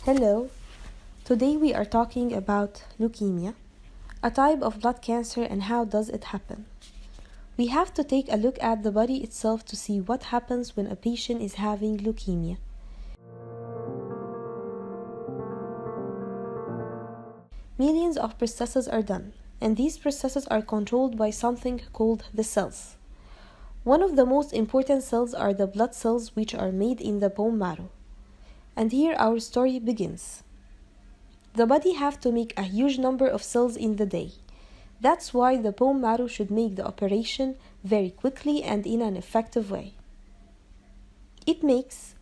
Hello, today we are talking about leukemia, a type of blood cancer and how does it happen. We have to take a look at the body itself to see what happens when a patient is having leukemia. Millions of processes are done, and these processes are controlled by something called the cells. One of the most important cells are the blood cells, which are made in the bone marrow. And here our story begins. The body has to make a huge number of cells in the day. That's why the bone marrow should make the operation very quickly and in an effective way. It makes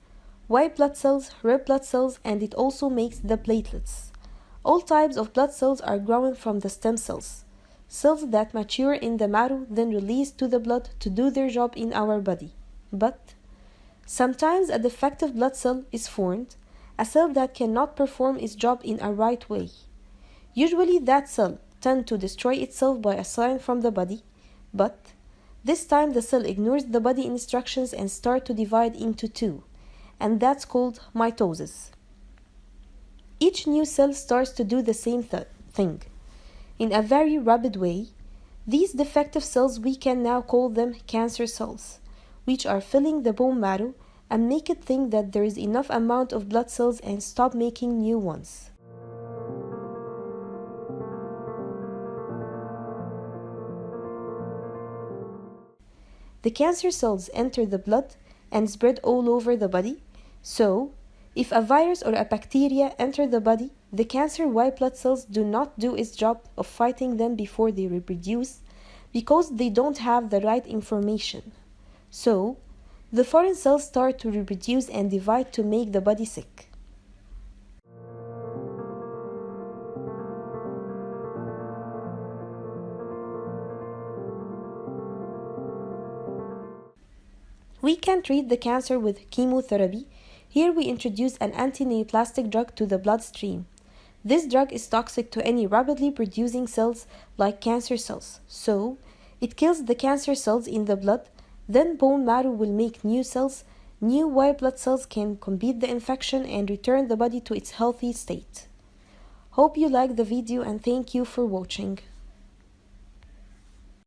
white blood cells, red blood cells, and it also makes the platelets. All types of blood cells are grown from the stem cells, cells that mature in the marrow then release to the blood to do their job in our body. But sometimes a defective blood cell is formed, a cell that cannot perform its job in a right way. Usually that cell tends to destroy itself by a sign from the body, but this time the cell ignores the body instructions and starts to divide into two, and that's called mitosis. Each new cell starts to do the same thing. In a very rapid way, these defective cells we can now call them cancer cells, which are filling the bone marrow and make it think that there is enough amount of blood cells and stop making new ones. The cancer cells enter the blood and spread all over the body, so if a virus or a bacteria enter the body, the cancer white blood cells do not do its job of fighting them before they reproduce because they don't have the right information. So, the foreign cells start to reproduce and divide to make the body sick. We can treat the cancer with chemotherapy. Here we introduce an anti-neoplastic drug to the bloodstream. This drug is toxic to any rapidly producing cells like cancer cells, so it kills the cancer cells in the blood. Then bone marrow will make new cells. New white blood cells can combat the infection and return the body to its healthy state. Hope you liked the video and thank you for watching.